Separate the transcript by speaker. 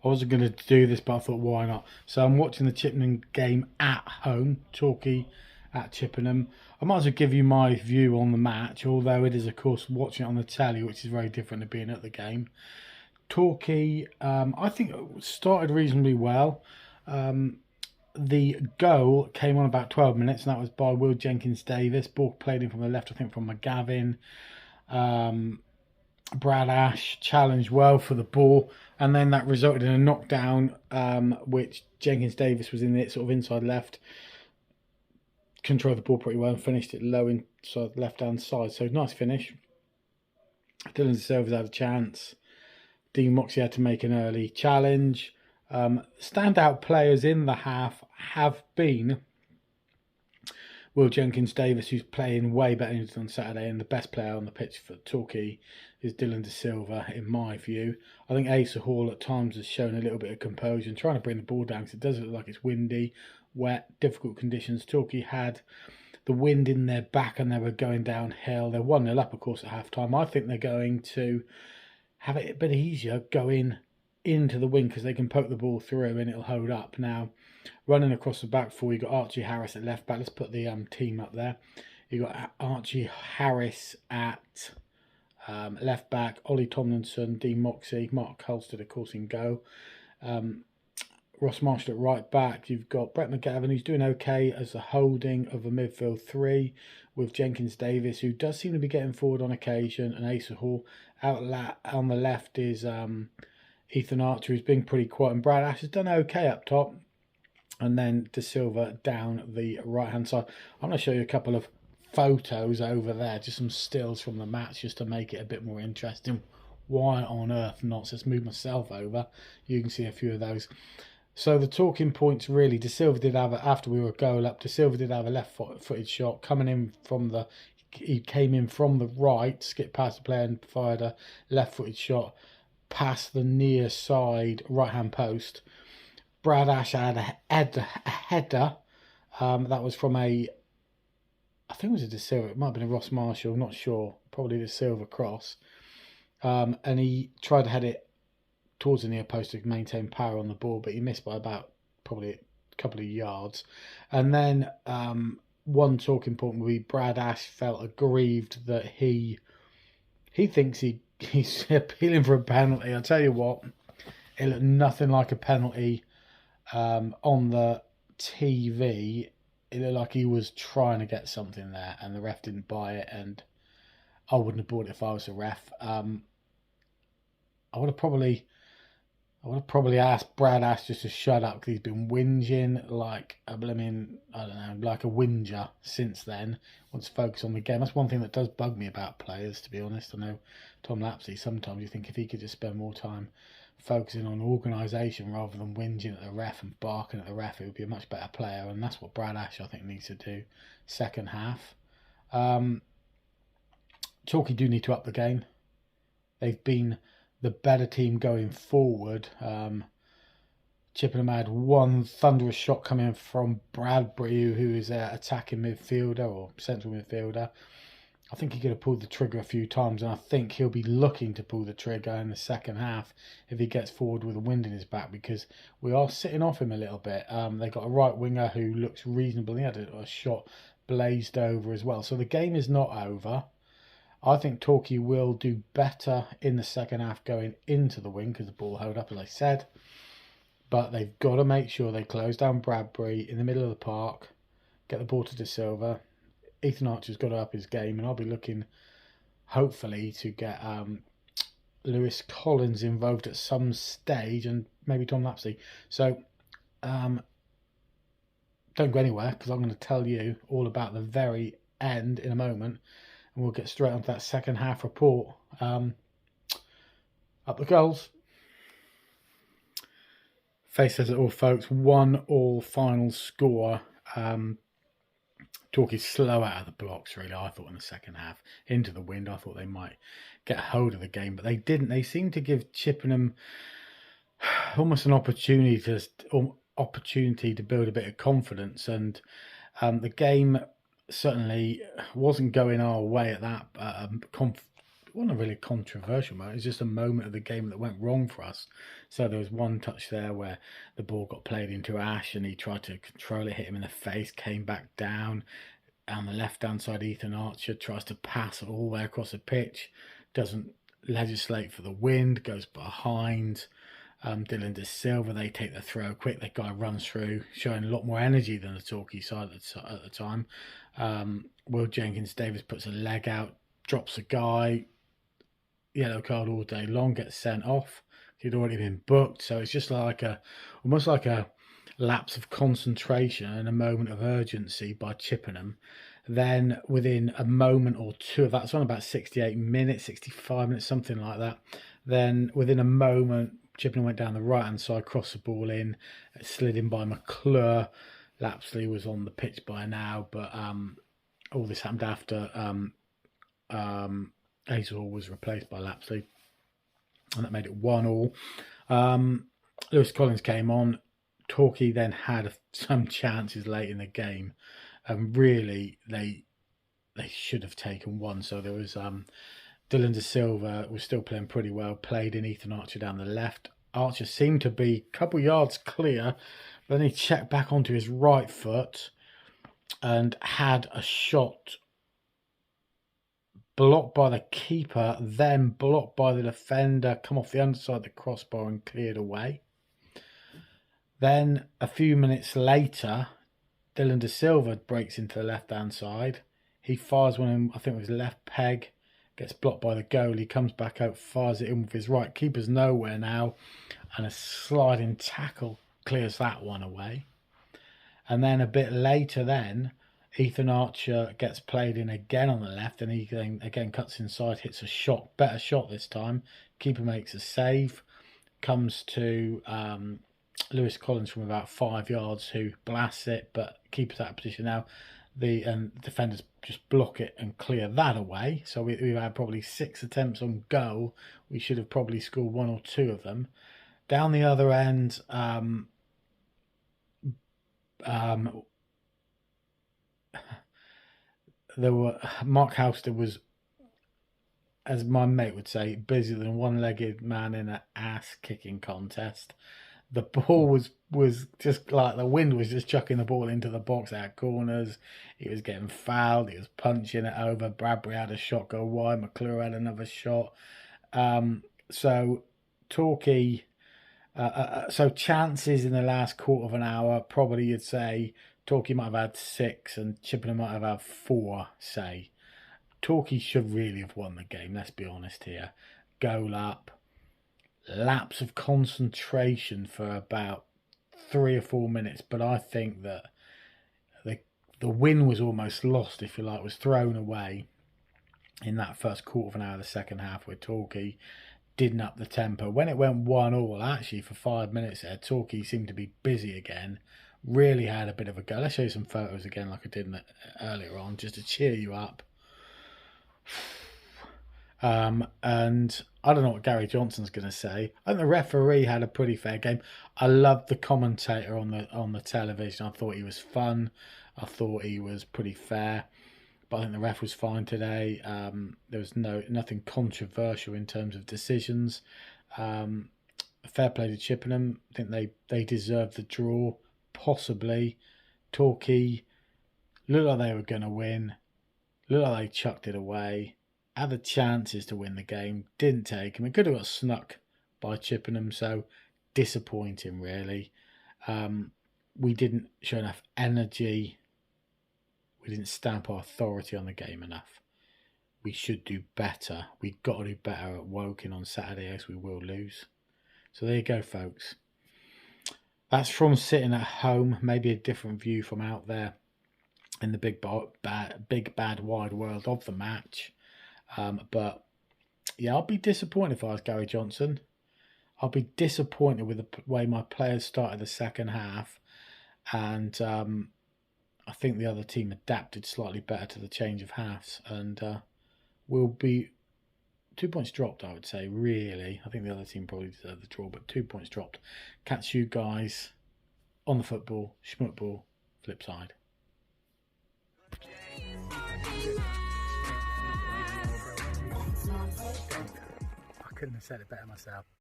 Speaker 1: I wasn't going to do this, but I thought, why not? So I'm watching the Chippenham game at home, Torquay at Chippenham. I might as well give you my view on the match, although it is, of course, watching it on the telly, which is very different to being at the game. Torquay, I think, started reasonably well. The goal came on about 12 minutes, and that was by Will Jenkins-Davis. Ball played in from the left, I think, from McGavin. Brad Ash challenged well for the ball, and then that resulted in a knockdown, which Jenkins-Davis was in the sort of inside left, controlled the ball pretty well and finished it low inside the left-hand side. So nice finish. Dylan De Silva's had a chance. Dean Moxey had to make an early challenge. Standout players in the half have been Will Jenkins-Davis, who's playing way better than he did on Saturday, and the best player on the pitch for Torquay is Dylan De Silva, in my view. I think Asa Hall at times has shown a little bit of composure and trying to bring the ball down, because it does look like it's windy, wet, difficult conditions. Torquay had the wind in their back and they were going downhill. They're 1-0 up, of course, at half-time. I think they're going to have it a bit easier going into the wing, because they can poke the ball through and it'll hold up. Now, running across the back four, you got Archie Harris at left back. Let's put the team up there. You got Archie Harris at left back, Ollie Tomlinson, Dean Moxey, Mark Halstead, of course, in goal. Ross Marshall at right back. You've got Brett McGavin, who's doing okay as the holding of a midfield three, with Jenkins-Davis, who does seem to be getting forward on occasion, and Asa Hall. Out on the left is Ethan Archer, who's been pretty quiet, and Brad Ash has done okay up top. And then De Silva down the right-hand side. I'm going to show you a couple of photos over there, just some stills from the match, just to make it a bit more interesting. Why on earth not? So let's move myself over. You can see a few of those. So the talking points, really, De Silva did have, after we were a goal up, De Silva did have a left-footed shot coming in from the, he came in from the right, skipped past the player and fired a left-footed shot past the near side right-hand post. Brad Ash had a header. That was from I think it was a De Silva. It might have been a Ross Marshall, not sure. Probably De Silva cross. And he tried to head it towards the near post to maintain power on the ball, but he missed by about probably a couple of yards. And then one talking point would be Brad Ash felt aggrieved that he thinks he's appealing for a penalty. I'll tell you what, it looked nothing like a penalty. On the TV, it looked like he was trying to get something there, and the ref didn't buy it. And I wouldn't have bought it if I was a ref. I would have probably asked Brad Ash just to shut up, because he's been whinging like a blimmin', I don't know, like a whinger since then. Wants to focus on the game. That's one thing that does bug me about players, to be honest. I know Tom Lapsley, sometimes you think if he could just spend more time focusing on organisation rather than whinging at the ref and barking at the ref, it would be a much better player. And that's what Brad Ash, I think, needs to do second half. Torquay do need to up the game. They've been the better team going forward. Chippenham had one thunderous shot coming from Bradbury, who is an attacking midfielder or central midfielder. I think he could have pulled the trigger a few times, and I think he'll be looking to pull the trigger in the second half if he gets forward with the wind in his back, because we are sitting off him a little bit. They've got a right winger who looks reasonable. He had a shot blazed over as well. So the game is not over. I think Torquay will do better in the second half going into the wing, because the ball held up, as I said. But they've got to make sure they close down Bradbury in the middle of the park, get the ball to De Silva. Ethan Archer's got to up his game, and I'll be looking, hopefully, to get Lewis Collins involved at some stage, and maybe Tom Lapsley. So don't go anywhere, because I'm going to tell you all about the very end in a moment, and we'll get straight onto that second half report. Up the goals. Face says it all, folks. 1-1 final score. Torquay slow out of the blocks, really, I thought, in the second half. Into the wind, I thought they might get hold of the game, but they didn't. They seemed to give Chippenham almost an opportunity to build a bit of confidence, and the game certainly wasn't going our way at that wasn't a really controversial moment. It was just a moment of the game that went wrong for us. So there was one touch there where the ball got played into Ash and he tried to control it, hit him in the face, came back down. On the left-hand side, Ethan Archer tries to pass all the way across the pitch, doesn't legislate for the wind, goes behind. Dylan De Silva, they take the throw quick. The guy runs through, showing a lot more energy than the Torquay side at the time. Will Jenkins-Davis puts a leg out, drops a guy, yellow card all day long, gets sent off. He'd already been booked, so it's just like almost like a lapse of concentration and a moment of urgency by Chippenham. Then within a moment or two of that, it's on about 68 minutes, 65 minutes, something like that. Then within a moment, Chippenham went down the right-hand side, crossed the ball in, slid in by McClure. Lapsley was on the pitch by now, but all this happened after Hazel was replaced by Lapsley, and that made it 1-1. Lewis Collins came on. Torquay then had some chances late in the game, and really they should have taken one. So there was Dylan De Silva was still playing pretty well, played in Ethan Archer down the left. Archer seemed to be a couple yards clear, but then he checked back onto his right foot and had a shot blocked by the keeper, then blocked by the defender, come off the underside of the crossbar and cleared away. Then a few minutes later, Dylan De Silva breaks into the left-hand side. He fires one in, I think it was left peg, gets blocked by the goalie, comes back out, fires it in with his right. Keeper's nowhere now, and a sliding tackle clears that one away. And then a bit later then, Ethan Archer gets played in again on the left, and he then again cuts inside, hits a shot, better shot this time. Keeper makes a save, comes to Lewis Collins from about 5 yards, who blasts it, but keeper's out of position now. The defenders just block it and clear that away. So we've had probably 6 attempts on goal. We should have probably scored 1 or 2 of them. Down the other end, there were Mark Howster was, as my mate would say, busier than a one-legged man in an ass-kicking contest. The ball was just like the wind was just chucking the ball into the box out corners. He was getting fouled. He was punching it over. Bradbury had a shot go wide. McClure had another shot. So Torquay, so chances in the last quarter of an hour, probably you'd say Torquay might have had 6 and Chippenham might have had 4, say. Torquay should really have won the game, let's be honest here. Goal up. Lapse of concentration for about 3 or 4 minutes, but I think that the win was almost lost, if you like, was thrown away in that first quarter of an hour of the second half, where Torquay didn't up the tempo. When it went 1-1, actually for 5 minutes there, Torquay seemed to be busy again, really had a bit of a go. Let's show you some photos again like I did earlier on, just to cheer you up. And I don't know what Gary Johnson's going to say. I think the referee had a pretty fair game. I loved the commentator on the television. I thought he was fun. I thought he was pretty fair. But I think the ref was fine today. There was nothing controversial in terms of decisions. Fair play to Chippenham. I think they deserved the draw, possibly. Torquay looked like they were going to win. Looked like they chucked it away. Had the chances to win the game, didn't take them. It could have got snuck by Chippenham, so disappointing really. We didn't show enough energy. We didn't stamp our authority on the game enough. We should do better. We've got to do better at Woking on Saturday, else we will lose. So there you go, folks. That's from sitting at home. Maybe a different view from out there in the big bad wide world of the match. But yeah, I'll be disappointed if I was Gary Johnson. I'll be disappointed with the way my players started the second half, and I think the other team adapted slightly better to the change of halves, and will be 2 points dropped, I would say, really. I think the other team probably deserved the draw, but 2 points dropped. Catch you guys on the football, schmootball, flip side.
Speaker 2: It's not
Speaker 1: couldn't have said it better myself.